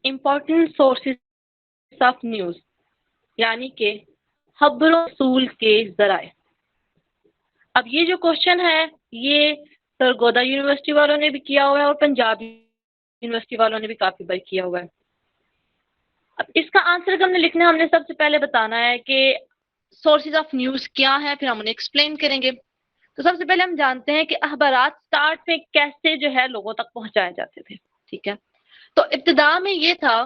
Important sources of news, یعنی کہ خبر و رسول کے ذرائع۔ اب یہ جو کوشچن ہے یہ سرگودا یونیورسٹی والوں نے بھی کیا ہوا ہے اور پنجاب یونیورسٹی والوں نے بھی کافی بار کیا ہوا ہے۔ اب اس کا آنسر ہم نے لکھنا ہے، ہم نے سب سے پہلے بتانا ہے کہ سورسز آف نیوز کیا ہے، پھر ہم انہیں ایکسپلین کریں گے۔ تو سب سے پہلے ہم جانتے ہیں کہ اخبارات سٹارٹ میں کیسے جو ہے لوگوں تک پہنچائے جاتے تھے، ٹھیک ہے۔ تو ابتدا میں یہ تھا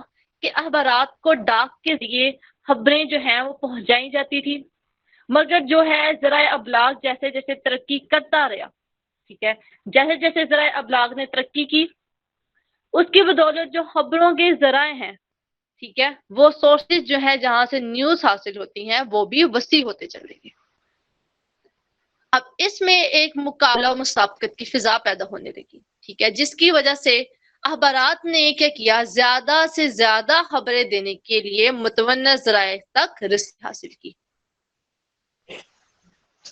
کہ اخبارات کو ڈاک کے ذریعے خبریں جو ہیں وہ پہنچائی جاتی تھی، مگر جو ہے ذرائع ابلاغ جیسے جیسے ترقی کرتا رہا، ٹھیک ہے، جیسے جیسے ذرائع ابلاغ نے ترقی کی اس کی بدولت جو خبروں کے ذرائع ہیں، ٹھیک ہے، وہ سورسز جو ہے جہاں سے نیوز حاصل ہوتی ہیں وہ بھی وسیع ہوتے چلے گئے۔ اب اس میں ایک مقابلہ و مسابقت کی فضا پیدا ہونے لگی، ٹھیک ہے، جس کی وجہ سے اخبارات نے کیا کیا، زیادہ سے زیادہ خبریں دینے کے لیے متنوع ذرائع تک رسائی حاصل کی۔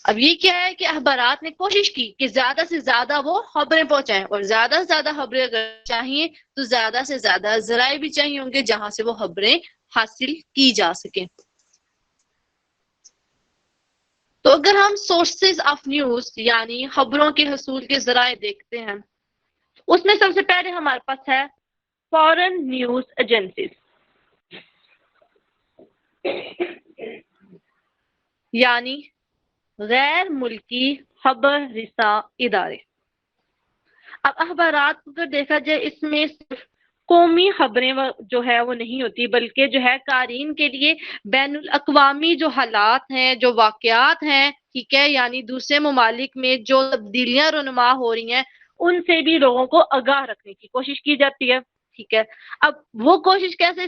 اب یہ کیا ہے کہ اخبارات نے کوشش کی کہ زیادہ سے زیادہ وہ خبریں پہنچائیں، اور زیادہ سے زیادہ خبریں اگر چاہیے تو زیادہ سے زیادہ ذرائع بھی چاہیے ہوں گے جہاں سے وہ خبریں حاصل کی جا سکیں۔ تو اگر ہم سورسز آف نیوز یعنی خبروں کے حصول کے ذرائع دیکھتے ہیں، اس میں سب سے پہلے ہمارے پاس ہے فارن نیوز ایجنسیز، یعنی غیر ملکی خبر رساں ادارے۔ اب اخبارات کو اگر دیکھا جائے اس میں صرف قومی خبریں جو ہے وہ نہیں ہوتی، بلکہ جو ہے قارئین کے لیے بین الاقوامی جو حالات ہیں، جو واقعات ہیں، ٹھیک ہے، یعنی دوسرے ممالک میں جو تبدیلیاں رونما ہو رہی ہیں ان سے بھی لوگوں کو آگاہ رکھنے کی کوشش کی جاتی ہے، ٹھیک ہے۔ اب وہ کوشش کیسے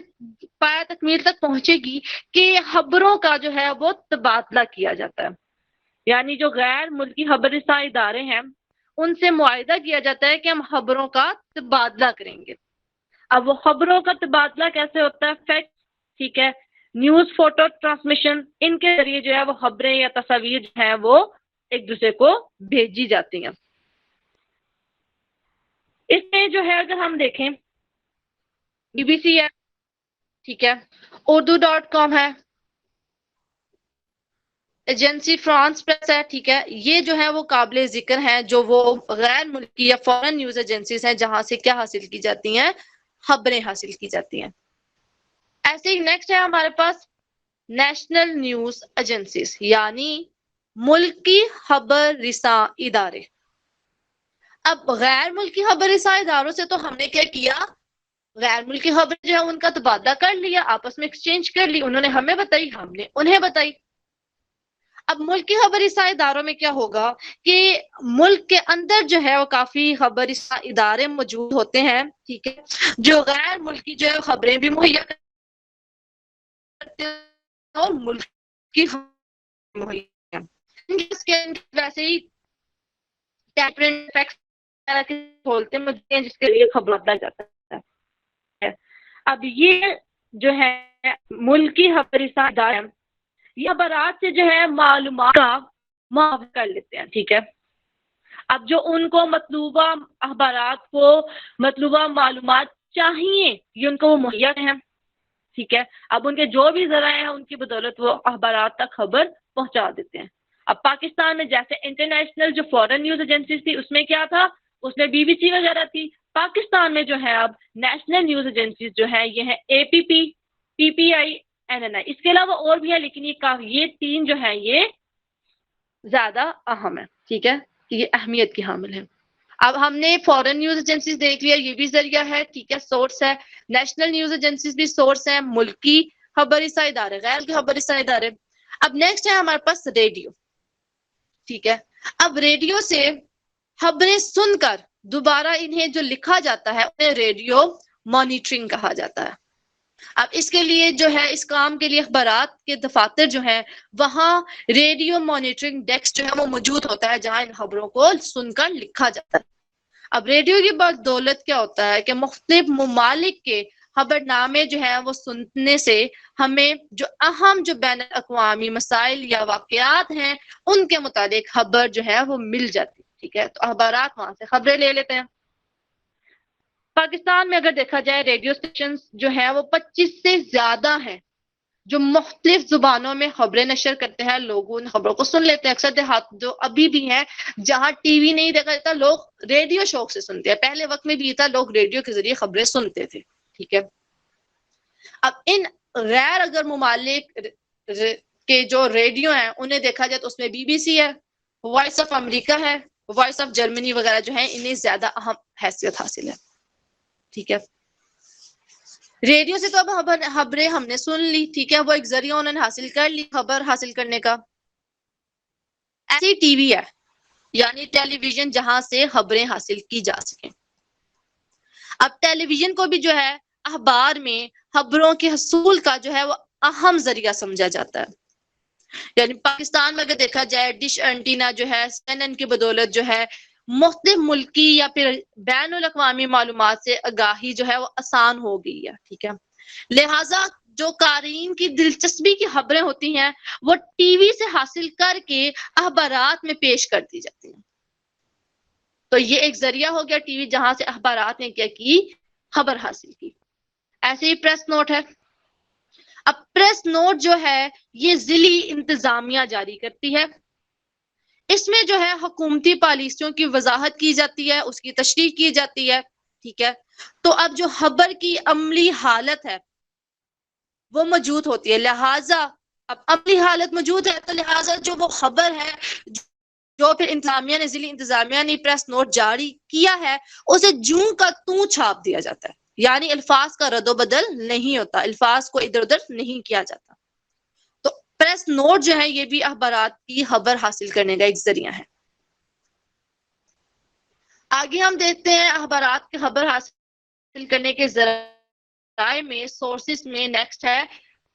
پایہ تکمیل تک پہنچے گی کہ خبروں کا جو ہے وہ تبادلہ کیا جاتا ہے، یعنی جو غیر ملکی خبر رساں ادارے ہیں ان سے معاہدہ کیا جاتا ہے کہ ہم خبروں کا تبادلہ کریں گے۔ اب وہ خبروں کا تبادلہ کیسے ہوتا ہے؟ فیکٹ، ٹھیک ہے، نیوز، فوٹو ٹرانسمیشن، ان کے ذریعے جو ہے وہ خبریں یا تصاویر جو ہیں وہ ایک دوسرے کو بھیجی جاتی ہیں۔ اس میں جو ہے اگر ہم دیکھیں BBC ہے، ٹھیک ہے، urdu.com ہے، ایجنسی فرانس پریس ہے، ٹھیک ہے، یہ جو ہے وہ قابل ذکر ہیں جو وہ غیر ملکی یا فورن نیوز ایجنسیز ہیں جہاں سے کیا حاصل کی جاتی ہیں، خبریں حاصل کی جاتی ہیں۔ ایسے ہی نیکسٹ ہے ہمارے پاس نیشنل نیوز ایجنسیز، یعنی ملکی خبر رساں ادارے۔ اب غیر ملکی خبر رساں اداروں سے تو ہم نے کیا کیا، غیر ملکی خبر جو ہے ان کا تبادلہ کر لیا، آپس میں ایکسچینج کر لی، انہوں نے ہمیں بتائی، ہم نے انہیں بتائی۔ اب ملکی خبر رساں اداروں میں کیا ہوگا کہ ملک کے اندر جو ہے وہ کافی خبر رساں ادارے موجود ہوتے ہیں، ٹھیک ہے، جو غیر ملکی جو ہے خبریں بھی مہیا کرتے ہیں اور ملک کی مہیا ویسے ہی کھولتے ہیں جس کے لیے خبر بدلا جاتا ہے۔ اب یہ جو ہے ملکی خبر رساں ادارے یہ خبرات سے جو ہے معلومات کا معاف کر لیتے ہیں، ٹھیک ہے۔ اب جو ان کو مطلوبہ اخبارات کو مطلوبہ معلومات چاہیے یہ ان کو وہ مہیا ہیں، ٹھیک ہے۔ اب ان کے جو بھی ذرائع ہیں ان کی بدولت وہ اخبارات تک خبر پہنچا دیتے ہیں۔ اب پاکستان میں جیسے انٹرنیشنل جو فورن نیوز ایجنسیز تھی اس میں کیا تھا، اس میں BBC وغیرہ تھی۔ پاکستان میں جو ہے اب نیشنل نیوز ایجنسیز جو ہے یہ ہے APP، PPI، NNI، اس کے علاوہ اور بھی ہے لیکن یہ تین جو ہے یہ زیادہ اہم ہے، ٹھیک ہے، یہ اہمیت کی حامل ہے۔ اب ہم نے فورن نیوز ایجنسیز دیکھ لیا، یہ بھی ذریعہ ہے، ٹھیک ہے، سورس ہے۔ نیشنل نیوز ایجنسیز بھی سورس ہیں، ملکی خبر رساں ادارے، غیر کی خبر رساں ادارے۔ اب نیکسٹ ہے ہمارے پاس ریڈیو، ٹھیک ہے۔ اب ریڈیو سے خبریں سن کر دوبارہ انہیں جو لکھا جاتا ہے انہیں ریڈیو مانیٹرنگ کہا جاتا ہے۔ اب اس کے لیے جو ہے اس کام کے لیے اخبارات کے دفاتر جو ہیں وہاں ریڈیو مانیٹرنگ ڈیسک جو ہے وہ موجود ہوتا ہے جہاں ان خبروں کو سن کر لکھا جاتا ہے۔ اب ریڈیو کی بدولت کیا ہوتا ہے کہ مختلف ممالک کے خبر نامے جو ہیں وہ سننے سے ہمیں جو اہم جو بین الاقوامی مسائل یا واقعات ہیں ان کے متعلق خبر جو ہے وہ مل جاتی ہے، ٹھیک ہے۔ تو اخبارات وہاں سے خبریں لے لیتے ہیں۔ پاکستان میں اگر دیکھا جائے ریڈیو اسٹیشن جو ہیں وہ 25 سے زیادہ ہیں جو مختلف زبانوں میں خبریں نشر کرتے ہیں. لوگوں ان خبروں کو سن لیتے ہیں. اکثر دیہات جو ابھی بھی ہیں جہاں ٹی وی نہیں دیکھا جاتا لوگ ریڈیو شوق سے سنتے ہیں. پہلے وقت میں بھی یہ تھا لوگ ریڈیو کے ذریعے خبریں سنتے تھے. ٹھیک ہے. اب ان غیر اگر ممالک کے جو ریڈیو ہیں انہیں دیکھا جائے تو اس میں بی بی سی ہے, وائس آف امریکہ ہے, وائس آف جرمنی وغیرہ جو ہیں انہیں زیادہ اہم حیثیت حاصل ہے. ٹھیک ہے. ریڈیو سے تو اب خبریں ہم نے سن لی. ٹھیک ہے. وہ ایک ذریعہ انہوں نے حاصل کر لی خبر حاصل کرنے کا. ایسی ٹی وی ہے یعنی ٹیلی ویژن جہاں سے خبریں حاصل کی جا سکیں. اب ٹیلی ویژن کو بھی جو ہے اخبار میں خبروں کے حصول کا جو ہے وہ اہم ذریعہ سمجھا جاتا ہے. یعنی پاکستان میں اگر دیکھا جائے ڈش اینٹینا جو ہے CNN کی بدولت جو ہے مختلف ملکی یا پھر بین الاقوامی معلومات سے آگاہی جو ہے وہ آسان ہو گئی ہے. ٹھیک ہے. لہٰذا جو قارئین کی دلچسپی کی خبریں ہوتی ہیں وہ ٹی وی سے حاصل کر کے اخبارات میں پیش کر دی جاتی ہیں. تو یہ ایک ذریعہ ہو گیا ٹی وی جہاں سے اخبارات نے کیا کی خبر حاصل کی. ایسے ہی پریس نوٹ ہے. اب پریس نوٹ جو ہے یہ ضلعی انتظامیہ جاری کرتی ہے. اس میں جو ہے حکومتی پالیسیوں کی وضاحت کی جاتی ہے, اس کی تشریح کی جاتی ہے. ٹھیک ہے. تو اب جو خبر کی عملی حالت ہے وہ موجود ہوتی ہے. لہٰذا اب عملی حالت موجود ہے تو لہٰذا جو وہ خبر ہے جو پھر انتظامیہ نے ضلعی انتظامیہ نے پریس نوٹ جاری کیا ہے اسے جوں کا توں چھاپ دیا جاتا ہے. یعنی الفاظ کا رد و بدل نہیں ہوتا, الفاظ کو ادھر ادھر نہیں کیا جاتا. تو پریس نوٹ جو ہے یہ بھی اخبارات کی خبر حاصل کرنے کا ایک ذریعہ ہے. آگے ہم دیکھتے ہیں اخبارات کی خبر حاصل کرنے کے ذرائع میں سورسز میں نیکسٹ ہے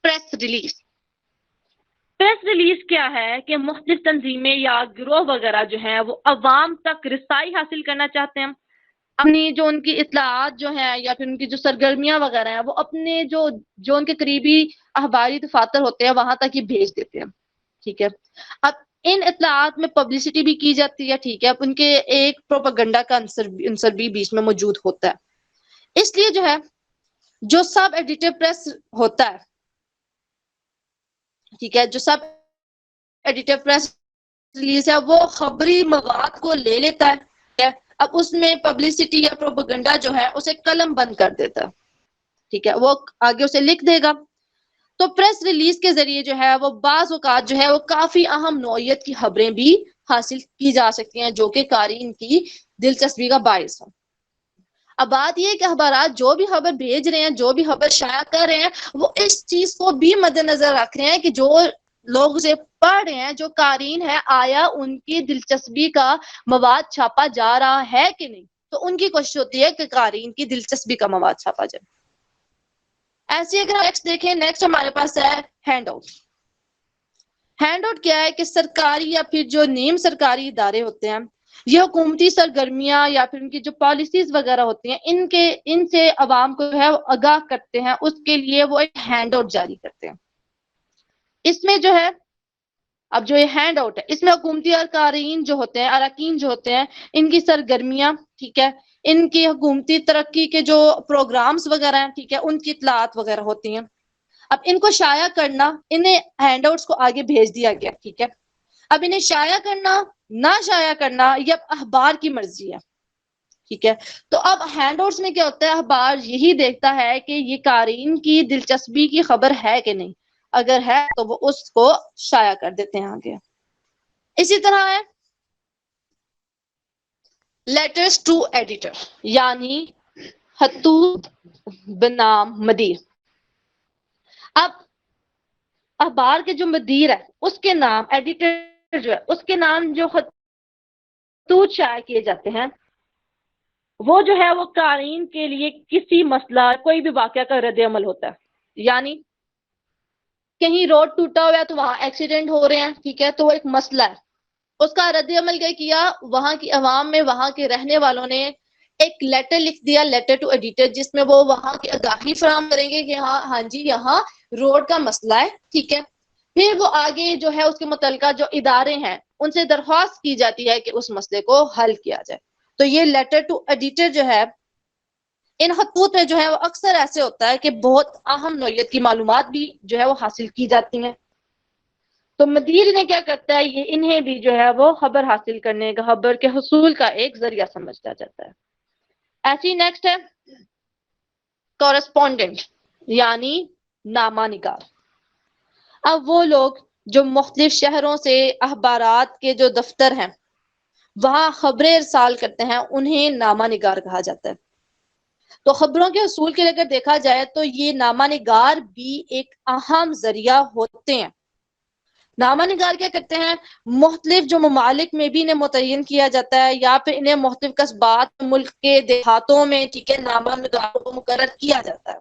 پریس ریلیز. پریس ریلیز کیا ہے کہ مختلف تنظیمیں یا گروہ وغیرہ جو ہیں وہ عوام تک رسائی حاصل کرنا چاہتے ہیں. اپنی جو ان کی اطلاعات جو ہیں یا پھر ان کی جو سرگرمیاں وغیرہ ہیں وہ اپنے جو ان کے قریبی اخباری دفاتر ہوتے ہیں وہاں تک ہی بھیج دیتے ہیں. ٹھیک ہے. اب ان اطلاعات میں پبلسٹی بھی کی جاتی ہے. ٹھیک ہے. اب ان کے ایک پروپیگنڈا کا عنصر بھی بیچ میں موجود ہوتا ہے. اس لیے جو ہے جو سب ایڈیٹر پریس ہوتا ہے, ٹھیک ہے, جو سب ایڈیٹر پریس ریلیز ہے وہ خبری مواد کو لے لیتا ہے. اب اس میں پبلسٹی یا پروپیگنڈا جو ہے اسے قلم بند کر دیتا ہے. ٹھیک ہے. وہ آگے اسے لکھ دے گا. تو پریس ریلیز کے ذریعے جو ہے وہ بعض اوقات جو ہے وہ کافی اہم نوعیت کی خبریں بھی حاصل کی جا سکتی ہیں جو کہ قارئین کی دلچسپی کا باعث ہو. اب بات یہ ہے کہ اخبارات جو بھی خبر بھیج رہے ہیں جو بھی خبر شائع کر رہے ہیں وہ اس چیز کو بھی مد نظر رکھ رہے ہیں کہ جو لوگ اسے پڑھ رہے ہیں جو قارئین ہے آیا ان کی دلچسپی کا مواد چھاپا جا رہا ہے کہ نہیں. تو ان کی کوشش ہوتی ہے کہ قارئین کی دلچسپی کا مواد چھاپا جائے. ایسے اگر نیکسٹ دیکھیں, نیکسٹ ہمارے پاس ہے ہینڈ آؤٹ. ہینڈ آؤٹ کیا ہے کہ سرکاری یا پھر جو نیم سرکاری ادارے ہوتے ہیں یہ حکومتی سرگرمیاں یا پھر ان کی جو پالیسیز وغیرہ ہوتی ہیں ان سے عوام کو جو ہے آگاہ کرتے ہیں. اس کے لیے وہ ایک ہینڈ آؤٹ جاری کرتے ہیں. اس میں جو ہے اب جو یہ ہینڈ آؤٹ ہے اس میں حکومتی قارئین جو ہوتے ہیں اراکین جو ہوتے ہیں ان کی سرگرمیاں, ٹھیک ہے, ان کی حکومتی ترقی کے جو پروگرامز وغیرہ ہیں, ٹھیک ہے, ان کی اطلاعات وغیرہ ہوتی ہیں. اب ان کو شائع کرنا, انہیں ہینڈ آؤٹس کو آگے بھیج دیا گیا. ٹھیک ہے. اب انہیں شائع کرنا نہ شائع کرنا یہ اب اخبار کی مرضی ہے. ٹھیک ہے. تو اب ہینڈ آؤٹس میں کیا ہوتا ہے اخبار یہی دیکھتا ہے کہ یہ قارئین کی دلچسپی کی خبر ہے کہ نہیں. اگر ہے تو وہ اس کو شائع کر دیتے ہیں آگے. اسی طرح ہے لیٹرز ٹو ایڈیٹر یعنی خطوط بنام مدیر. اب اخبار کے جو مدیر ہے اس کے نام, ایڈیٹر جو ہے اس کے نام جو خطوط شائع کیے جاتے ہیں وہ جو ہے وہ قارئین کے لیے کسی مسئلہ کوئی بھی واقعہ کا رد عمل ہوتا ہے. یعنی کہیں روڈ ٹوٹا ہوا ہے تو وہاں ایکسیڈنٹ ہو رہے ہیں, ٹھیک ہے, تو وہ ایک مسئلہ ہے. اس کا رد عمل کیا کیا, وہاں کی عوام میں وہاں کے رہنے والوں نے ایک لیٹر لکھ دیا, لیٹر ٹو ایڈیٹر, جس میں وہ وہاں کی آگاہی فراہم کریں گے کہ ہاں جی یہاں روڈ کا مسئلہ ہے. ٹھیک ہے. پھر وہ آگے جو ہے اس کے متعلقہ جو ادارے ہیں ان سے درخواست کی جاتی ہے کہ اس مسئلے کو حل کیا جائے. تو یہ لیٹر ٹو ایڈیٹر جو ہے ان خطوط میں جو ہے وہ اکثر ایسے ہوتا ہے کہ بہت اہم نوعیت کی معلومات بھی جو ہے وہ حاصل کی جاتی ہیں. تو مدیر نے کیا کرتا ہے، یہ انہیں بھی جو ہے وہ خبر حاصل کرنے کا، خبر کے حصول کا ایک ذریعہ سمجھتا جاتا ہے. ایسی نیکسٹ ہے کورسپونڈنٹ یعنی نامہ نگار. اب وہ لوگ جو مختلف شہروں سے اخبارات کے جو دفتر ہیں وہاں خبریں ارسال کرتے ہیں انہیں نامہ نگار کہا جاتا ہے. تو خبروں کے حصول کے لیے اگر دیکھا جائے تو یہ نامہ نگار بھی ایک اہم ذریعہ ہوتے ہیں. نامہ نگار کیا کرتے ہیں، مختلف جو ممالک میں بھی انہیں متعین کیا جاتا ہے یا پھر انہیں مختلف قصبات ملک کے دیہاتوں میں ٹھیک ہے نامہ نگاروں کو مقرر کیا جاتا ہے.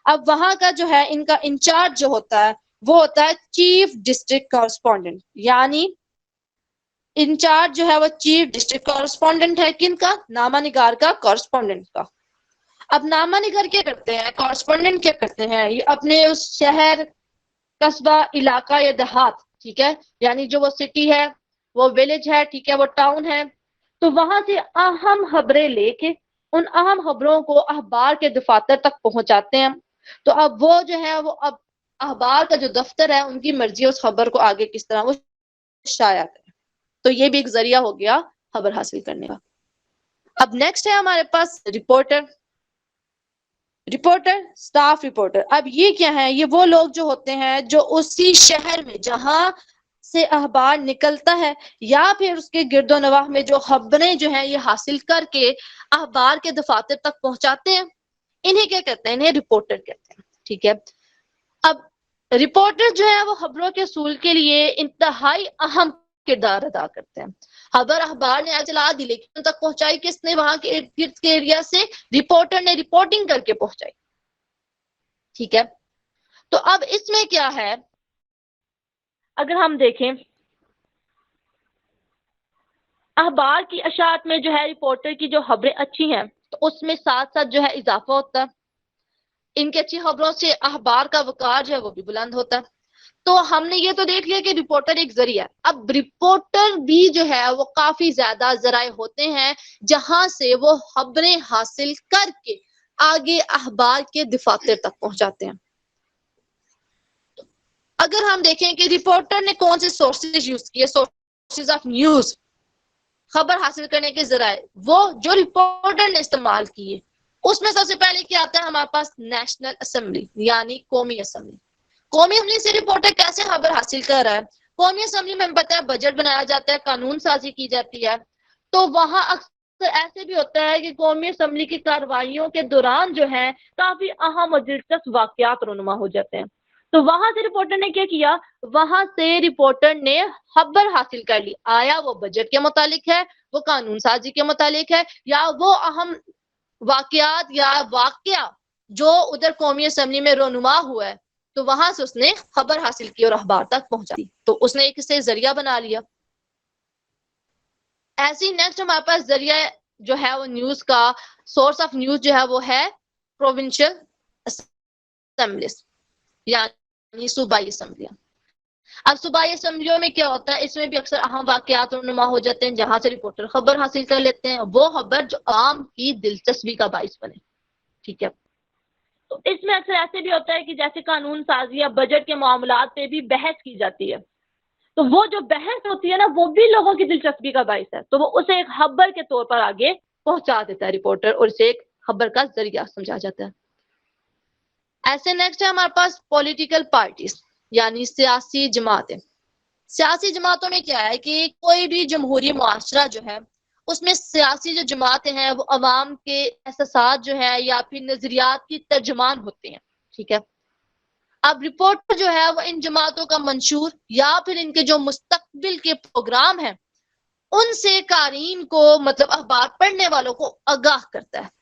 اب وہاں کا جو ہے ان کا انچارج جو ہوتا ہے وہ ہوتا ہے چیف ڈسٹرکٹ کورسپونڈنٹ، یعنی انچارج جو ہے وہ چیف ڈسٹرکٹ کورسپونڈنٹ ہے کن کا، نامہ نگار کا، کورسپونڈنٹ کا. اب نامہ نگار کیا کرتے ہیں، کورسپونڈنٹ کیا کرتے ہیں، یہ اپنے اس شہر، قصبہ، علاقہ یا دیہات ٹھیک ہے، یعنی جو وہ سٹی ہے، وہ ویلیج ہے ٹھیک ہے، وہ ٹاؤن ہے، تو وہاں سے اہم خبریں لے کے ان اہم خبروں کو اخبار کے دفاتر تک پہنچاتے ہیں. تو اب وہ جو ہے وہ اب اخبار کا جو دفتر ہے ان کی مرضی اس خبر کو آگے کس طرح وہ شائع کرے. تو یہ بھی ایک ذریعہ ہو گیا خبر حاصل کرنے کا. اب نیکسٹ ہے ہمارے پاس رپورٹر. Reporter, staff reporter. اب یہ کیا ہے، یہ وہ لوگ جو ہوتے ہیں جو اسی شہر میں جہاں سے اخبار نکلتا ہے یا پھر اس کے گرد و نواح میں جو خبریں جو ہیں یہ حاصل کر کے اخبار کے دفاتر تک پہنچاتے ہیں، انہیں کیا کہتے ہیں، انہیں رپورٹر کہتے ہیں. ٹھیک ہے، اب رپورٹر جو ہے وہ خبروں کے حصول کے لیے انتہائی اہم کردار ادا کرتے ہیں. خبر اخبار نے چلا دی لیکن ان تک پہنچائی کس نے، وہاں کے ارد گرد کے ایریا سے رپورٹر نے رپورٹنگ کر کے پہنچائی. ٹھیک ہے، تو اب اس میں کیا ہے، اگر ہم دیکھیں اخبار کی اشاعت میں جو ہے رپورٹر کی جو خبریں اچھی ہیں تو اس میں ساتھ ساتھ جو ہے اضافہ ہوتا ہے. ان کی اچھی خبروں سے اخبار کا وقار جو ہے وہ بھی بلند ہوتا ہے. تو ہم نے یہ تو دیکھ لیا کہ رپورٹر ایک ذریعہ ہے. اب رپورٹر بھی جو ہے وہ کافی زیادہ ذرائع ہوتے ہیں جہاں سے وہ خبریں حاصل کر کے آگے اخبار کے دفاتر تک پہنچاتے ہیں. اگر ہم دیکھیں کہ رپورٹر نے کون سے سورسز یوز کیے، سورسز آف نیوز، خبر حاصل کرنے کے ذرائع، وہ جو رپورٹر نے استعمال کیے اس میں سب سے پہلے کیا آتا ہے ہمارے پاس، نیشنل اسمبلی یعنی قومی اسمبلی. قومی اسمبلی سے رپورٹر کیسے خبر حاصل کر رہا ہے، قومی اسمبلی میں ہمیں پتہ ہے بجٹ بنایا جاتا ہے، قانون سازی کی جاتی ہے. تو وہاں اکثر ایسے بھی ہوتا ہے کہ قومی اسمبلی کی کارروائیوں کے دوران جو ہے کافی اہم اور دلچسپ واقعات رونما ہو جاتے ہیں. تو وہاں سے رپورٹر نے کیا کیا، وہاں سے رپورٹر نے خبر حاصل کر لی، آیا وہ بجٹ کے متعلق ہے، وہ قانون سازی کے متعلق ہے، یا وہ اہم واقعات یا واقعہ جو ادھر قومی اسمبلی میں رونما ہوا ہے تو وہاں سے اس نے خبر حاصل کی اور اخبار تک پہنچا دی. تو اس نے ایک سے ذریعہ بنا لیا. ایسی نیکسٹ ہمارے پاس ذریعہ جو ہے وہ نیوز کا، سورس آف نیوز جو ہے وہ ہے پروونشل اسمبلیز یعنی صوبائی اسمبلیاں. اب صوبائی اسمبلیوں میں کیا ہوتا ہے، اس میں بھی اکثر اہم واقعات رونما ہو جاتے ہیں جہاں سے رپورٹر خبر حاصل کر لیتے ہیں، وہ خبر جو عام کی دلچسپی کا باعث بنے. ٹھیک ہے، تو اس میں اکثر ایسے بھی ہوتا ہے کہ جیسے قانون سازی یا بجٹ کے معاملات پہ بھی بحث کی جاتی ہے، تو وہ جو بحث ہوتی ہے نا وہ بھی لوگوں کی دلچسپی کا باعث ہے، تو وہ اسے ایک خبر کے طور پر آگے پہنچا دیتا ہے رپورٹر اور اسے ایک خبر کا ذریعہ سمجھا جاتا ہے. ایسے نیکسٹ ہے ہمارے پاس پولیٹیکل پارٹیز یعنی سیاسی جماعتیں. سیاسی جماعتوں میں کیا ہے کہ کوئی بھی جمہوری معاشرہ جو ہے اس میں سیاسی جو جماعتیں ہیں وہ عوام کے احساسات جو ہے یا پھر نظریات کی ترجمان ہوتے ہیں. ٹھیک ہے، اب رپورٹر جو ہے وہ ان جماعتوں کا منشور یا پھر ان کے جو مستقبل کے پروگرام ہیں ان سے قارئین کو مطلب اخبار پڑھنے والوں کو آگاہ کرتا ہے،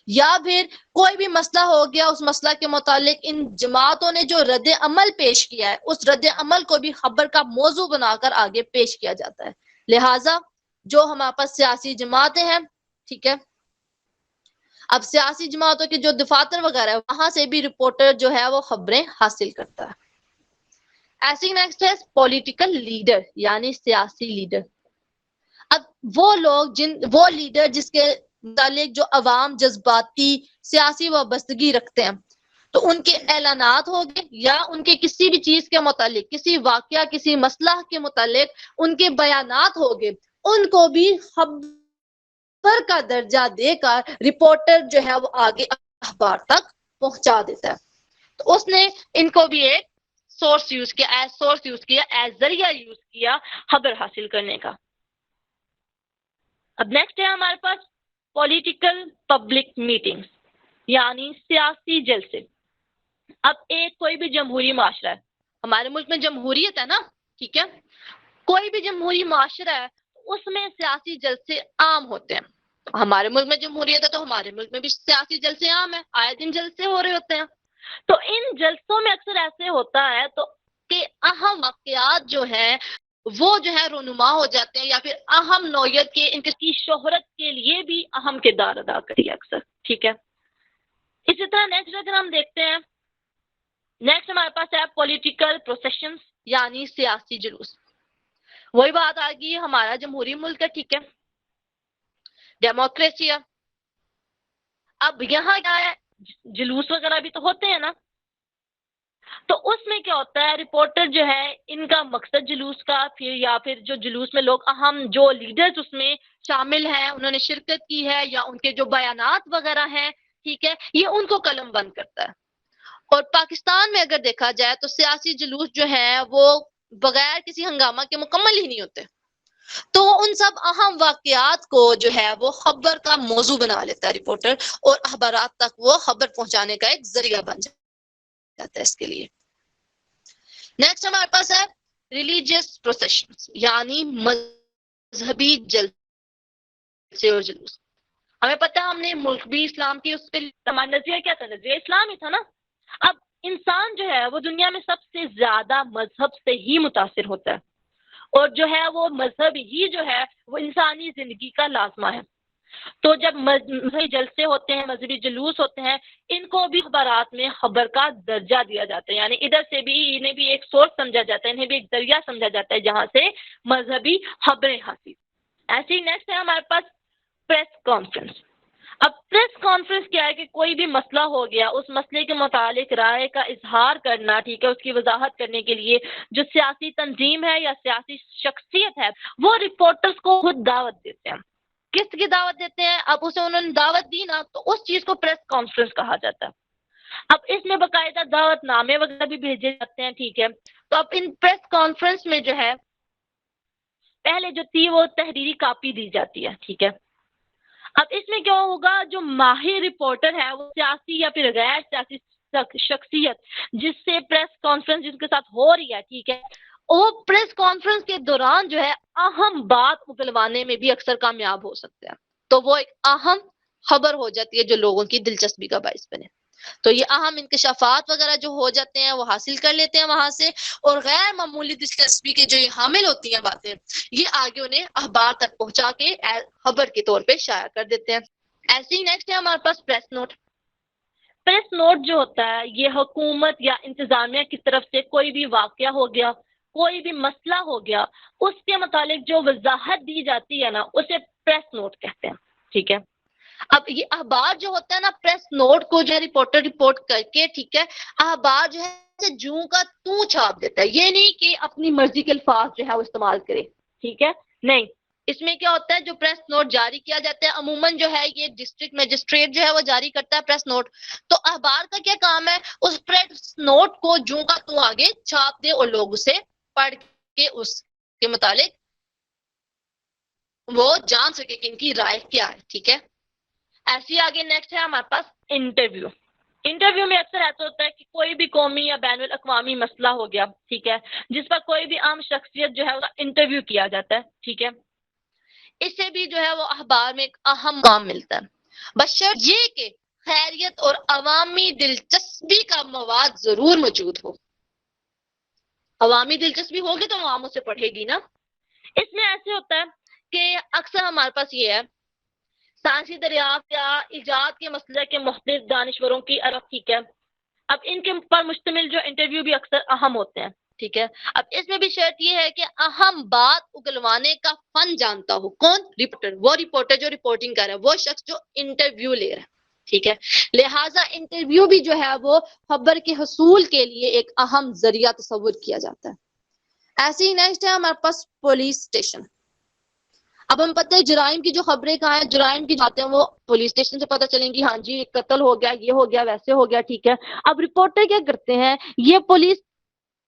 یا پھر کوئی بھی مسئلہ ہو گیا اس مسئلہ کے متعلق ان جماعتوں نے جو رد عمل پیش کیا ہے اس رد عمل کو بھی خبر کا موضوع بنا کر آگے پیش کیا جاتا ہے. لہٰذا جو ہمارے پاس سیاسی جماعتیں ہیں، ٹھیک ہے، اب سیاسی جماعتوں کے جو دفاتر وغیرہ ہے وہاں سے بھی رپورٹر جو ہے وہ خبریں حاصل کرتا ہے. ایسی نیکسٹ ہے پولیٹیکل لیڈر یعنی سیاسی لیڈر. اب وہ لوگ وہ لیڈر جس کے متعلق جو عوام جذباتی سیاسی وابستگی رکھتے ہیں، تو ان کے اعلانات ہو گئے یا ان کے کسی بھی چیز کے متعلق، کسی واقعہ، کسی مسئلہ کے متعلق ان کے بیانات ہو گئے، ان کو بھی خبر کا درجہ دے کر رپورٹر جو ہے وہ آگے اخبار تک پہنچا دیتا ہے. تو اس نے ان کو بھی ایک سورس یوز کیا، ایز ذریعہ یوز کیا خبر حاصل کرنے کا. اب نیکسٹ ہے ہمارے پاس پولیٹیکل پبلک میٹنگز، یعنی سیاسی جلسے. اب ایک کوئی بھی جمہوری معاشرہ ہے، ہمارے ملک میں جمہوریت ہے نا، ٹھیک ہے، کوئی بھی جمہوری معاشرہ ہے اس میں سیاسی جلسے عام ہوتے ہیں. ہمارے ملک میں جمہوریت ہے تو ہمارے ملک میں بھی سیاسی جلسے عام ہیں، آئے دن جلسے ہو رہے ہوتے ہیں. تو ان جلسوں میں اکثر ایسے ہوتا ہے تو کہ اہم واقعات جو ہیں وہ جو ہے رونما ہو جاتے ہیں، یا پھر اہم نوعیت کے ان کی شہرت کے لیے بھی اہم کردار ادا کرتی ہے اکثر، ٹھیک ہے. اسی طرح نیکسٹ اگر ہم دیکھتے ہیں، نیکسٹ ہمارے پاس ہے پولیٹیکل پروسیشنز، یعنی سیاسی جلوس. وہی بات آ گئی، ہمارا جمہوری ملک ہے، ٹھیک ہے، ڈیموکریسی ہے. اب یہاں کیا ہے، جلوس وغیرہ بھی تو ہوتے ہیں نا. تو اس میں کیا ہوتا ہے، رپورٹر جو ہے ان کا مقصد جلوس کا، یا پھر جو جلوس میں لوگ اہم جو لیڈرز اس میں شامل ہیں، انہوں نے شرکت کی ہے، یا ان کے جو بیانات وغیرہ ہیں، ٹھیک ہے، یہ ان کو قلم بند کرتا ہے. اور پاکستان میں اگر دیکھا جائے تو سیاسی جلوس جو ہیں وہ بغیر کسی ہنگامہ کے مکمل ہی نہیں ہوتے. تو ان سب اہم واقعات کو جو ہے وہ خبر کا موضوع بنا لیتا ہے رپورٹر، اور اخبارات تک وہ خبر پہنچانے کا ایک ذریعہ بن جاتا ہے اس کے لیے. نیکسٹ ہمارے پاس ہے ریلیجیس پروسیشن، یعنی مذہبی جلسے اور جلوس. ہمیں پتہ ہم نے ملک بھی اسلام کی، اس پہ ہمارا نظریہ کیا تھا، نظریہ اسلام ہی تھا نا. اب انسان جو ہے وہ دنیا میں سب سے زیادہ مذہب سے ہی متاثر ہوتا ہے، اور جو ہے وہ مذہب ہی جو ہے وہ انسانی زندگی کا لازمہ ہے. تو جب مذہبی جلسے ہوتے ہیں، مذہبی جلوس ہوتے ہیں، ان کو بھی اخبارات میں خبر کا درجہ دیا جاتا ہے، یعنی ادھر سے بھی انہیں بھی ایک سورس سمجھا جاتا ہے، انہیں بھی ایک ذریعہ سمجھا جاتا ہے جہاں سے مذہبی خبریں حاصل. ایسے ہی نیکسٹ ہے ہمارے پاس پریس کانفرنس. اب پریس کانفرنس کیا ہے کہ کوئی بھی مسئلہ ہو گیا، اس مسئلے کے متعلق رائے کا اظہار کرنا، ٹھیک ہے، اس کی وضاحت کرنے کے لیے جو سیاسی تنظیم ہے یا سیاسی شخصیت ہے وہ رپورٹرز کو خود دعوت دیتے ہیں. کس کی دعوت دیتے ہیں؟ اب اسے انہوں نے دعوت دی نا، تو اس چیز کو پریس کانفرنس کہا جاتا ہے. اب اس میں باقاعدہ دعوت نامے وغیرہ بھی بھیجے جاتے ہیں، ٹھیک ہے. تو اب ان پریس کانفرنس میں جو ہے پہلے جو تھی وہ تحریری کاپی دی جاتی ہے، ٹھیک ہے. اب اس میں کیا ہوگا، جو ماہر رپورٹر ہے وہ سیاسی یا پھر غیر سیاسی شخصیت جس سے پریس کانفرنس جس کے ساتھ ہو رہی ہے، ٹھیک ہے، وہ پریس کانفرنس کے دوران جو ہے اہم بات اگلوانے میں بھی اکثر کامیاب ہو سکتے ہیں. تو وہ ایک اہم خبر ہو جاتی ہے جو لوگوں کی دلچسپی کا باعث بنے. تو یہ اہم انکشافات وغیرہ جو ہو جاتے ہیں وہ حاصل کر لیتے ہیں وہاں سے، اور غیر معمولی دلچسپی کے جو یہ حامل ہوتی ہیں باتیں، یہ آگے انہیں اخبار تک پہنچا کے خبر کے طور پہ شائع کر دیتے ہیں. ایسے ہی نیکسٹ ہے ہمارے پاس پریس نوٹ. پریس نوٹ جو ہوتا ہے یہ حکومت یا انتظامیہ کی طرف سے کوئی بھی واقعہ ہو گیا، کوئی بھی مسئلہ ہو گیا، اس کے متعلق جو وضاحت دی جاتی ہے نا اسے پریس نوٹ کہتے ہیں، ٹھیک ہے. اب یہ اخبار جو ہوتا ہے نا، پریس نوٹ کو جو ہے رپورٹر رپورٹ کر کے، ٹھیک ہے، اخبار جو ہے جوں کا تو چھاپ دیتا ہے. یہ نہیں کہ اپنی مرضی کے الفاظ جو ہے وہ استعمال کرے، ٹھیک ہے، نہیں. اس میں کیا ہوتا ہے، جو پریس نوٹ جاری کیا جاتا ہے عموماً جو ہے یہ ڈسٹرکٹ مجسٹریٹ جو ہے وہ جاری کرتا ہے پریس نوٹ. تو اخبار کا کیا کام ہے، اس پریس نوٹ کو جوں کا تو آگے چھاپ دے اور لوگ اسے پڑھ کے اس کے متعلق وہ جان سکے کہ ان کی رائے کیا ہے، ٹھیک ہے. ایسی آگے نیکسٹ ہے ہمارے پاس انٹرویو. انٹرویو میں اکثر ایسا ہوتا ہے کہ کوئی بھی قومی یا بین الاقوامی مسئلہ ہو گیا، ٹھیک ہے، جس پر کوئی بھی عام شخصیت جو ہے اس کا انٹرویو کیا جاتا ہے، ٹھیک ہے. اس سے بھی جو ہے وہ اخبار میں ایک اہم کام ملتا ہے، بشرط یہ کہ خیریت اور عوامی دلچسپی کا مواد ضرور موجود ہو. عوامی دلچسپی ہوگی تو عوام اسے پڑھے گی نا. اس میں ایسے ہوتا ہے کہ اکثر ہمارے پاس یہ ہے سائنسی دریافت یا ایجاد کے مسئلے کے مختلف دانشوروں کی عرف، ٹھیک ہے. اب ان کے پر مشتمل جو انٹرویو بھی اکثر اہم ہوتے ہیں. ٹھیک ہے. اب اس میں بھی شرط یہ ہے کہ اہم بات اگلوانے کا فن جانتا ہو. کون؟ رپورٹر. وہ رپورٹر جو رپورٹنگ کر رہا ہے، وہ شخص جو انٹرویو لے رہا ہے. ٹھیک ہے. لہٰذا انٹرویو بھی جو ہے وہ خبر کے حصول کے لیے ایک اہم ذریعہ تصور کیا جاتا ہے. ایسے ہی نیکسٹ ہے ہمارے پاس پولیس اسٹیشن. اب ہم پتہ ہے جرائم کی جو خبریں کہاں ہیں، جرائم کی جاتے ہیں وہ پولیس اسٹیشن سے پتہ چلیں گی. ہاں جی قتل ہو گیا، یہ ہو گیا، ویسے ہو گیا. ٹھیک ہے. اب رپورٹر کیا کرتے ہیں، یہ پولیس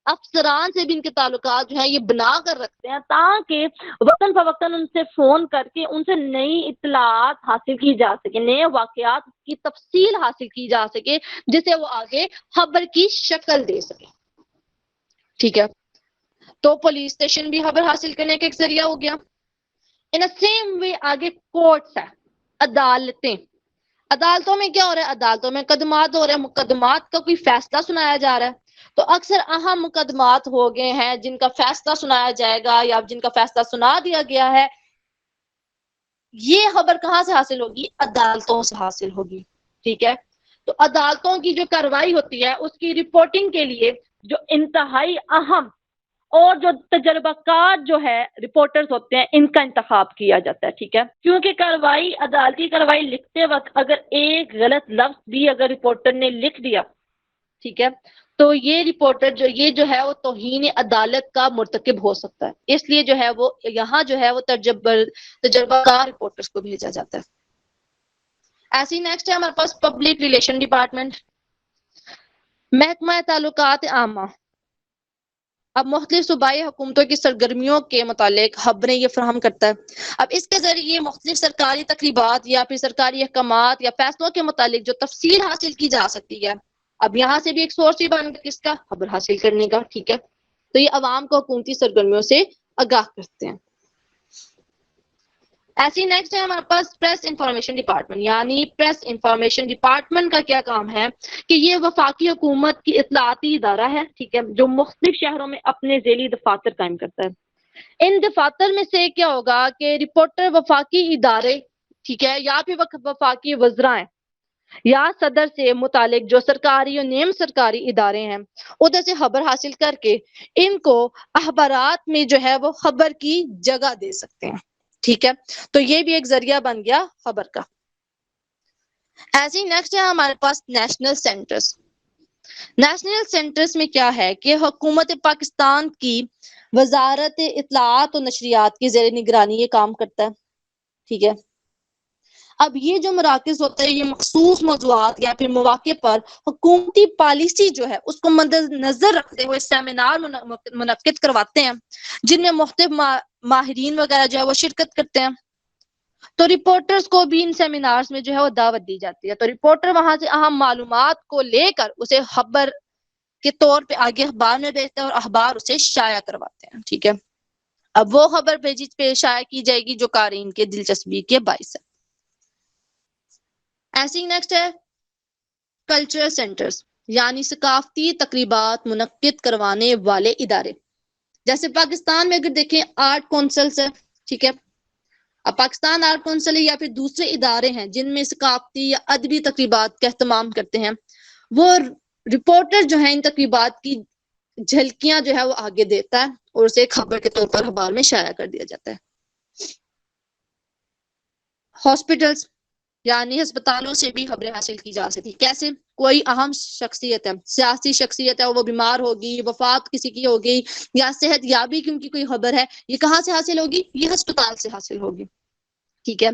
افسران سے بھی ان کے تعلقات جو ہیں یہ بنا کر رکھتے ہیں تاکہ وقتاً فوقتاً ان سے فون کر کے ان سے نئی اطلاعات حاصل کی جا سکے، نئے واقعات کی تفصیل حاصل کی جا سکے، جسے وہ آگے خبر کی شکل دے سکے. ٹھیک ہے. تو پولیس اسٹیشن بھی خبر حاصل کرنے کا ایک ذریعہ ہو گیا. ان سیم وے آگے کورٹس ہے، عدالتیں. عدالتوں میں کیا ہو رہا ہے؟ عدالتوں میں مقدمات ہو رہے ہیں، مقدمات کا کوئی فیصلہ سنایا جا رہا ہے. تو اکثر اہم مقدمات ہو گئے ہیں جن کا فیصلہ سنایا جائے گا یا جن کا فیصلہ سنا دیا گیا ہے، یہ خبر کہاں سے حاصل ہوگی؟ عدالتوں سے حاصل ہوگی. ٹھیک ہے. تو عدالتوں کی جو کارروائی ہوتی ہے اس کی رپورٹنگ کے لیے جو انتہائی اہم اور جو تجربہ کار جو ہے رپورٹرز ہوتے ہیں ان کا انتخاب کیا جاتا ہے. ٹھیک ہے. کیونکہ کارروائی، عدالتی کارروائی لکھتے وقت اگر ایک غلط لفظ بھی اگر رپورٹر نے لکھ دیا، ٹھیک ہے، تو یہ رپورٹر جو ہے وہ توہین عدالت کا مرتکب ہو سکتا ہے. اس لیے جو ہے وہ یہاں جو ہے وہ تجربہ کار رپورٹرز کو بھیجا جاتا ہے. ایسی نیکسٹ ہے ہمارے پاس پبلک ریلیشن ڈپارٹمنٹ، محکمہ تعلقات عامہ. اب مختلف صوبائی حکومتوں کی سرگرمیوں کے متعلق خبریں یہ فراہم کرتا ہے. اب اس کے ذریعے مختلف سرکاری تقریبات یا پھر سرکاری احکامات یا فیصلوں کے متعلق جو تفصیل حاصل کی جا سکتی ہے، اب یہاں سے بھی ایک سورس ہی بن گیا کس کا؟ خبر حاصل کرنے کا. ٹھیک ہے. تو یہ عوام کو حکومتی سرگرمیوں سے آگاہ کرتے ہیں. ایسی نیکسٹ ہے ہمارے پاس پریس انفارمیشن ڈپارٹمنٹ. یعنی پریس انفارمیشن ڈپارٹمنٹ کا کیا کام ہے کہ یہ وفاقی حکومت کی اطلاعاتی ادارہ ہے. ٹھیک ہے. جو مختلف شہروں میں اپنے ذیلی دفاتر قائم کرتا ہے. ان دفاتر میں سے کیا ہوگا کہ رپورٹر وفاقی ادارے، ٹھیک ہے، یا پھر وفاقی وزراء ہیں یا صدر سے متعلق جو سرکاری اور نیم سرکاری ادارے ہیں ادھر سے خبر حاصل کر کے ان کو اخبارات میں جو ہے وہ خبر کی جگہ دے سکتے ہیں. ٹھیک ہے. تو یہ بھی ایک ذریعہ بن گیا خبر کا. ایسے ہی نیکسٹ ہے ہمارے پاس نیشنل سینٹرز. نیشنل سینٹرز میں کیا ہے کہ حکومت پاکستان کی وزارت اطلاعات و نشریات کی زیر نگرانی یہ کام کرتا ہے. ٹھیک ہے. اب یہ جو مراکز ہوتے ہیں یہ مخصوص موضوعات یا پھر مواقع پر حکومتی پالیسی جو ہے اس کو مد نظر رکھتے ہوئے سیمینار منعقد کرواتے ہیں جن میں مختلف ماہرین وغیرہ جو ہے وہ شرکت کرتے ہیں. تو رپورٹرز کو بھی ان سیمینارز میں جو ہے وہ دعوت دی جاتی ہے. تو رپورٹر وہاں سے اہم معلومات کو لے کر اسے خبر کے طور پہ آگے اخبار میں بھیجتے ہیں اور اخبار اسے شائع کرواتے ہیں. ٹھیک ہے. اب وہ خبر بھیجی شائع کی جائے گی جو قارئین کے دلچسپی کے باعث ہے. ایسے ہی نیکسٹ ہے کلچرل سینٹرز، یعنی ثقافتی تقریبات منعقد کروانے والے ادارے. جیسے پاکستان میں اگر دیکھیں آرٹ کونسلز ہے. ٹھیک ہے. اب پاکستان آرٹ کونسل یا پھر دوسرے ادارے ہیں جن میں ثقافتی یا ادبی تقریبات کا اہتمام کرتے ہیں، وہ رپورٹر جو ہیں ان تقریبات کی جھلکیاں جو ہے وہ آگے دیتا ہے اور اسے خبر کے طور پر اخبار میں شائع کر دیا جاتا ہے. ہاسپٹلز، یعنی ہسپتالوں سے بھی خبریں حاصل کی جا سکتی. کیسے؟ کوئی اہم شخصیت ہے، سیاسی شخصیت ہے، وہ بیمار ہوگی، وفات کسی کی ہوگی یا صحت یابی کی ان کی کوئی خبر ہے، یہ کہاں سے حاصل ہوگی؟ یہ ہسپتال سے حاصل ہوگی. ٹھیک ہے.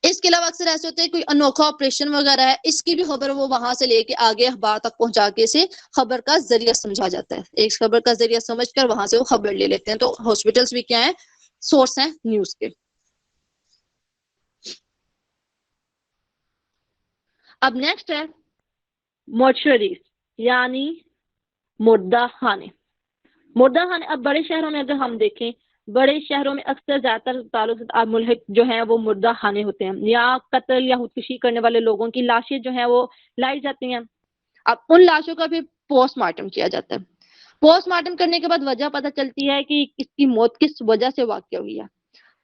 اس کے علاوہ اکثر ایسے ہوتے ہیں کوئی انوکھا آپریشن وغیرہ ہے، اس کی بھی خبر وہ وہاں سے لے کے آگے اخبار تک پہنچا کے اسے خبر کا ذریعہ سمجھا جاتا ہے. ایک خبر کا ذریعہ سمجھ کر وہاں سے وہ خبر لے لیتے ہیں. تو ہاسپٹلز بھی کیا ہیں؟ سورس ہیں نیوز کے. اب نیکسٹ ہے مورچریز، یعنی مردہ خانے. مردہ خانے اب بڑے شہروں میں اگر ہم دیکھیں، بڑے شہروں میں اکثر زیادہ تر تعلق ملحق جو ہیں وہ مردہ خانے ہوتے ہیں، یا قتل یا خودکشی کرنے والے لوگوں کی لاشیں جو ہیں وہ لائی جاتی ہیں. اب ان لاشوں کا بھی پوسٹ مارٹم کیا جاتا ہے. پوسٹ مارٹم کرنے کے بعد وجہ پتہ چلتی ہے کہ اس کی موت کس وجہ سے واقع ہوئی ہے.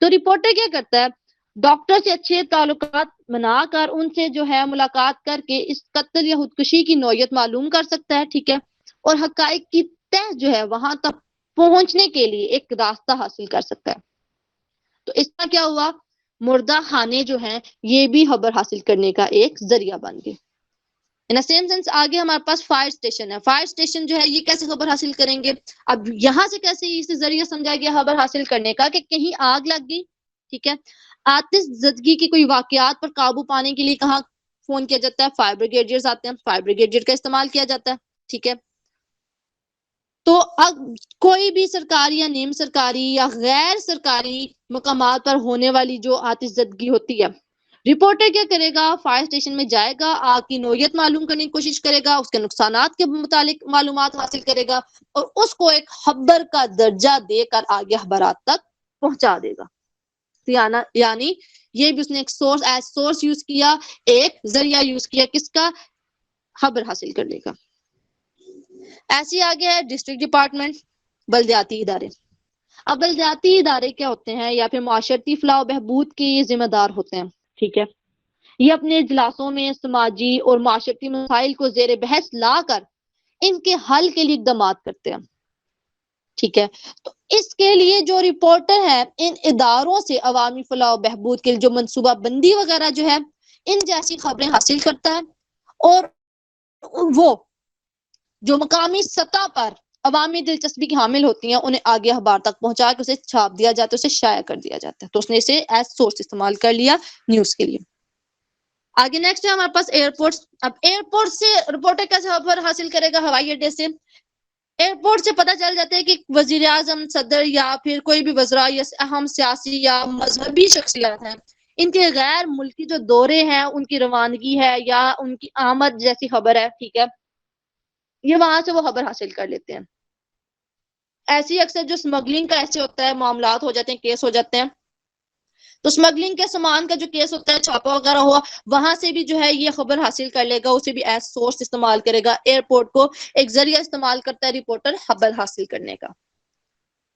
تو رپورٹر کیا کرتا ہے؟ ڈاکٹر سے اچھے تعلقات بنا کر ان سے جو ہے ملاقات کر کے اس قتل یا خودکشی کی نوعیت معلوم کر سکتا ہے. ٹھیک ہے. اور حقائق کی تہ جو ہے وہاں تک پہنچنے کے لیے ایک راستہ حاصل کر سکتا ہے. تو اس کا کیا ہوا، مردہ خانے جو ہیں یہ بھی خبر حاصل کرنے کا ایک ذریعہ بن گئے. ان سیم سینس آگے ہمارے پاس فائر اسٹیشن ہے. فائر اسٹیشن جو ہے یہ کیسے خبر حاصل کریں گے؟ اب یہاں سے کیسے اس ذریعہ سمجھا گیا خبر حاصل کرنے کا کہ کہیں آگ لگ گئی، ٹھیک ہے، آتش زدگی کی کوئی واقعات پر قابو پانے کے لیے کہاں فون کیا جاتا ہے؟ فائر بریگیڈیئرز آتے ہیں، فائر بریگیڈیئر کا استعمال کیا جاتا ہے، ٹھیک ہے. تو اب کوئی بھی سرکاری یا نیم سرکاری یا غیر سرکاری مقامات پر ہونے والی جو آتش زدگی ہوتی ہے، رپورٹر کیا کرے گا؟ فائر اسٹیشن میں جائے گا، آگ کی نوعیت معلوم کرنے کی کوشش کرے گا، اس کے نقصانات کے متعلق معلومات حاصل کرے گا اور اس کو ایک خبر کا درجہ دے کر آگے اخبارات تک پہنچا دے گا. یعنی یہ بھی اس نے ایک سورس یوز کیا، ایک ذریعہ یوز کیا کس کا؟ خبر حاصل کرنے کا. ایسی آگے ہے ڈسٹرکٹ ڈپارٹمنٹ، بلدیاتی ادارے. اب بلدیاتی ادارے کیا ہوتے ہیں یا پھر معاشرتی فلاح و بہبود کے ذمہ دار ہوتے ہیں، ٹھیک ہے. یہ اپنے اجلاسوں میں سماجی اور معاشرتی مسائل کو زیر بحث لا کر ان کے حل کے لیے اقدامات کرتے ہیں، ٹھیک ہے. تو اس کے لیے جو رپورٹر ہے ان اداروں سے عوامی فلاح و بہبود کے لیے جو منصوبہ بندی وغیرہ جو ہے ان جیسی خبریں حاصل کرتا ہے اور وہ جو مقامی سطح پر عوامی دلچسپی کی حامل ہوتی ہیں انہیں آگے اخبار تک پہنچا کے اسے چھاپ دیا جاتا ہے، اسے شائع کر دیا جاتا ہے. تو اس نے اسے ایز سورس استعمال کر لیا نیوز کے لیے. آگے نیکسٹ ہے ہمارے پاس ایئرپورٹ. اب ایئرپورٹ سے رپورٹر کیسے خبر حاصل کرے گا؟ ہوائی اڈے سے. ایئرپورٹ سے پتہ چل جاتا ہے کہ وزیر اعظم، صدر یا پھر کوئی بھی وزراء یا اہم سیاسی یا مذہبی شخصیات ہیں ان کے غیر ملکی جو دورے ہیں ان کی روانگی ہے یا ان کی آمد جیسی خبر ہے، ٹھیک ہے، یہ وہاں سے وہ خبر حاصل کر لیتے ہیں. ایسی اکثر جو اسمگلنگ کا ایسے ہوتا ہے معاملات ہو جاتے ہیں، کیس ہو جاتے ہیں، تو اسمگلنگ کے سامان کا جو کیس ہوتا ہے، چھاپا وغیرہ ہوا، وہاں سے بھی جو ہے یہ خبر حاصل کر لے گا، اسے بھی ایز سورس استعمال کرے گا. ایئرپورٹ کو ایک ذریعہ استعمال کرتا ہے رپورٹر خبر حاصل کرنے کا.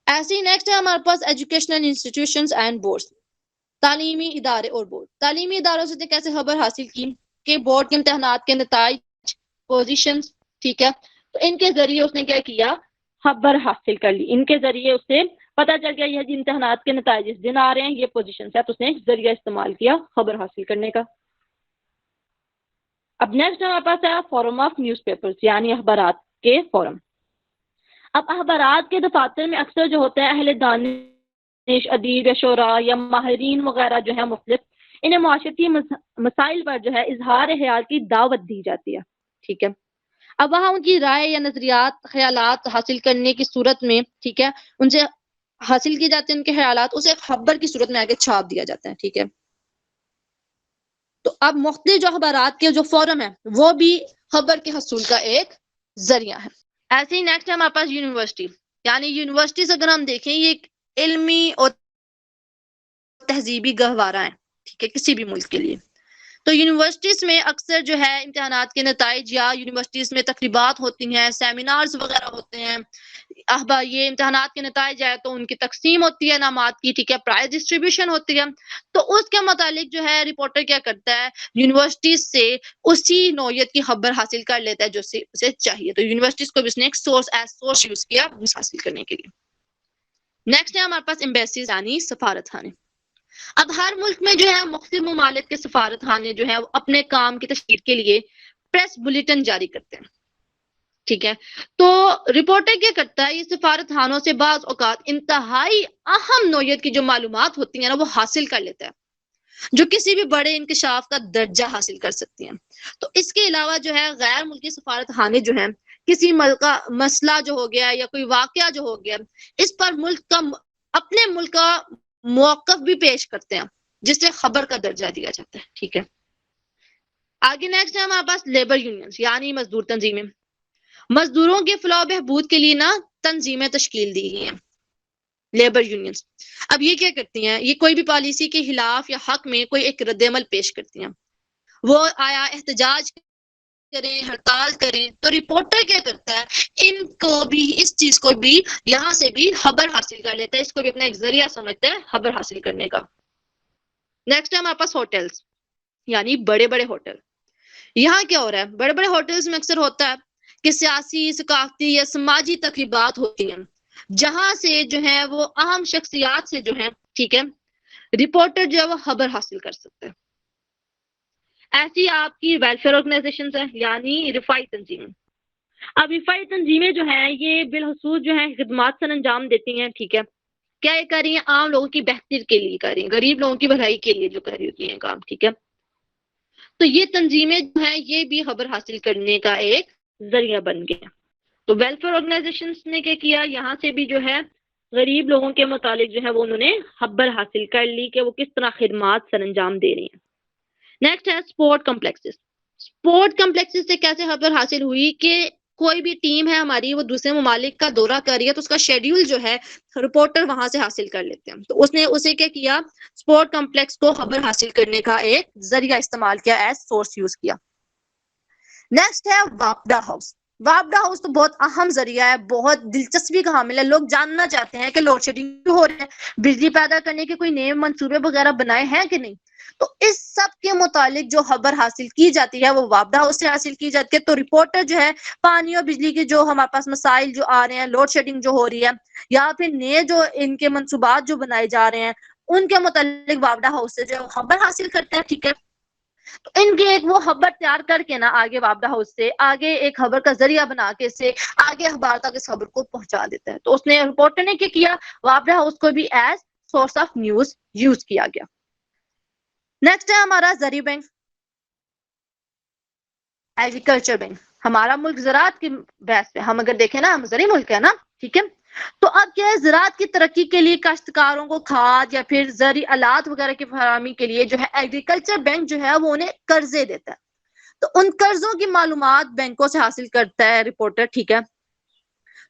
ایسے ہی نیکسٹ ہے ہمارے پاس ایجوکیشنل انسٹیٹیوشنز اینڈ بورڈز، تعلیمی ادارے اور بورڈ. تعلیمی اداروں سے کیسے خبر حاصل کی کہ بورڈ کے امتحانات کے نتائج، پوزیشنز، ٹھیک ہے، تو ان کے ذریعے اس نے کیا کیا؟ خبر حاصل کر لی. ان کے ذریعے اسے پتا چل گیا یہ امتحانات کے نتائج اس دن آ رہے ہیں، یہ پوزیشن ہے، تو اس نے ذریعہ استعمال کیا خبر حاصل کرنے کا. اب نیکسٹ ہمارے پاس ہے فورم آف نیوز پیپرز، یعنی اخبارات کے فورم. اب اخبارات کے دفاتر میں اکثر جو ہوتے ہیں اہل دانش، ادیب یا شعراء یا ماہرین وغیرہ جو ہیں مختلف، انہیں معاشرتی مسائل پر جو ہے اظہار خیال کی دعوت دی جاتی ہے، ٹھیک ہے. اب وہاں ان کی رائے یا نظریات، خیالات حاصل کرنے کی صورت میں، ٹھیک ہے، ان سے حاصل کیے جاتے ہیں ان کے خیالات، اسے خبر کی صورت میں آگے چھاپ دیا جاتا ہے، ٹھیک ہے. تو اب مختلف جو اخبارات کے جو فورم ہیں وہ بھی خبر کے حصول کا ایک ذریعہ ہے. ایسے ہی نیکسٹ ہے ہمارے پاس یونیورسٹی. یعنی یونیورسٹیز اگر ہم دیکھیں یہ ایک علمی اور تہذیبی گہوارہ ہیں، ٹھیک ہے، کسی بھی ملک کے لیے. تو یونیورسٹیز میں اکثر جو ہے امتحانات کے نتائج یا یونیورسٹیز میں تقریبات ہوتی ہیں، سیمینارز وغیرہ ہوتے ہیں. یہ امتحانات کے نتائج ہے تو ان کی تقسیم ہوتی ہے انعامات کی، ٹھیک ہے، پرائز ڈسٹریبیوشن ہوتی ہے. تو اس کے متعلق جو ہے رپورٹر کیا کرتا ہے؟ یونیورسٹیز سے اسی نوعیت کی خبر حاصل کر لیتا ہے جو اسے چاہیے. تو یونیورسٹیز کو بھی اس نے ایک سورس ایز سورس یوز کیا حاصل کرنے کے لیے. نیکسٹ ہے ہمارے پاس ایمبیسیز، یعنی سفارت خانے. اب ہر ملک میں جو ہے مختلف ممالک کے سفارت خانے جو ہے اپنے کام کی تشہیر کے لیے پریس بلیٹن جاری کرتے ہیں، ٹھیک ہے. تو رپورٹر کیا کرتا ہے؟ یہ سفارت خانوں سے بعض اوقات انتہائی اہم نوعیت کی جو معلومات ہوتی ہیں نا وہ حاصل کر لیتا ہے جو کسی بھی بڑے انکشاف کا درجہ حاصل کر سکتی ہیں. تو اس کے علاوہ جو ہے غیر ملکی سفارت خانے جو ہیں کسی ملک کا مسئلہ جو ہو گیا یا کوئی واقعہ جو ہو گیا اس پر ملک کا اپنے ملک کا موقف بھی پیش کرتے ہیں جسے خبر کا درجہ دیا جاتا ہے، ٹھیک ہے. آگے نیکسٹ ہے ہمارے پاس لیبر یونینز، یعنی مزدور تنظیمیں. مزدوروں کے فلاح و بہبود کے لیے نا تنظیمیں تشکیل دی گئی ہیں، لیبر یونینز. اب یہ کیا کرتی ہیں؟ یہ کوئی بھی پالیسی کے خلاف یا حق میں کوئی ایک رد عمل پیش کرتی ہیں. وہ آیا احتجاج کریں، ہڑتال کریں، تو رپورٹر کیا کرتا ہے؟ ان کو بھی اس چیز کو بھی یہاں سے بھی خبر حاصل کر لیتا ہے، اس کو بھی اپنا ایک ذریعہ سمجھتا ہے خبر حاصل کرنے کا. نیکسٹ ہے ہمارے پاس ہوٹلز، یعنی بڑے بڑے ہوٹل. یہاں کیا ہو رہا ہے؟ بڑے بڑے ہوٹلز میں اکثر ہوتا ہے کہ سیاسی، ثقافتی یا سماجی تقریبات ہوتی ہیں جہاں سے جو ہے وہ اہم شخصیات سے جو ہے ٹھیک ہے رپورٹر جو ہے وہ خبر حاصل کر سکتے ہیں. ایسی آپ کی ویلفیئر آرگنائزیشنز ہیں یعنی رفائی تنظیمیں. اب رفائی تنظیمیں جو ہیں یہ بالخصوص جو ہیں خدمات سر انجام دیتی ہیں. ٹھیک ہے، کیا یہ کر رہی ہیں؟ عام لوگوں کی بہتری کے لیے کر رہی ہیں، غریب لوگوں کی بھلائی کے لیے جو کر رہی ہوتی ہیں کام. ٹھیک ہے، تو یہ تنظیمیں جو ہیں یہ بھی خبر حاصل کرنے کا ایک ذریعہ بن گئے. تو ویلفیئر آرگنائزیشنز نے کیا کیا؟ یہاں سے بھی جو ہے غریب لوگوں کے متعلق جو ہے وہ انہوں نے خبر حاصل کر لی کہ وہ کس طرح خدمات سر انجام دے رہی ہیں. نیکسٹ ہے سپورٹ کمپلیکسز. سپورٹ کمپلیکسز سے کیسے خبر حاصل ہوئی کہ کوئی بھی ٹیم ہے ہماری وہ دوسرے ممالک کا دورہ کر رہی ہے تو اس کا شیڈیول جو ہے رپورٹر وہاں سے حاصل کر لیتے ہیں. تو اس نے اسے کیا کیا؟ سپورٹ کمپلیکس کو خبر حاصل کرنے کا ایک ذریعہ استعمال کیا، ایز سورس یوز کیا. نیکسٹ ہے واپڈا ہاؤس. واپڈا ہاؤس تو بہت اہم ذریعہ ہے، بہت دلچسپی کا حامل ہے. لوگ جاننا چاہتے ہیں کہ لوڈ شیڈنگ کیوں ہو رہی ہے، بجلی پیدا کرنے کے کوئی نئے منصوبے وغیرہ بنائے ہیں کہ نہیں. تو اس سب کے متعلق جو خبر حاصل کی جاتی ہے وہ واپڈا ہاؤس سے حاصل کی جاتی ہے. تو رپورٹر جو ہے پانی اور بجلی کے جو ہمارے پاس مسائل جو آ رہے ہیں، لوڈ شیڈنگ جو ہو رہی ہے یا پھر نئے جو ان کے منصوبات جو بنائے جا رہے ہیں ان کے متعلق واپڈا ہاؤس سے جو خبر حاصل کرتے ہیں. ٹھیک ہے، تو ان کے ایک وہ خبر تیار کر کے نا آگے واپڈا ہاؤس سے آگے ایک خبر کا ذریعہ بنا کے اسے آگے اخبار تک اس خبر کو پہنچا دیتا ہے. تو اس نے رپورٹر نے کیا کیا؟ واپڈا ہاؤس کو بھی as source of news use کیا گیا. نیکسٹ ہے ہمارا زرعی بینک، ایگریکلچر بینک. ہمارا ملک زراعت کی بحث پہ ہم اگر دیکھیں نا، ہم زرعی ملک ہے نا. ٹھیک ہے، تو اب کیا ہے زراعت کی ترقی کے لیے کاشتکاروں کو کھاد یا پھر زرعی آلات وغیرہ کی فراہمی کے لیے جو ہے ایگریکلچر بینک جو ہے وہ انہیں قرضے دیتا ہے. تو ان قرضوں کی معلومات بینکوں سے حاصل کرتا ہے رپورٹر. ٹھیک ہے،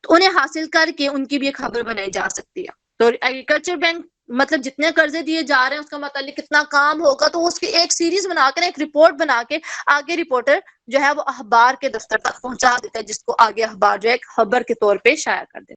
تو انہیں حاصل کر کے ان کی بھی ایک خبر بنائی جا سکتی ہے. تو ایگریکلچر بینک مطلب جتنے قرضے دیے جا رہے ہیں اس کا متعلق کتنا کام ہوگا، تو اس کی ایک سیریز بنا کر ایک رپورٹ بنا کے آگے رپورٹر جو ہے وہ اخبار کے دفتر تک پہنچا دیتا ہے، جس کو آگے اخبار جو ہے ایک خبر کے طور پہ شائع کر دیتا ہے.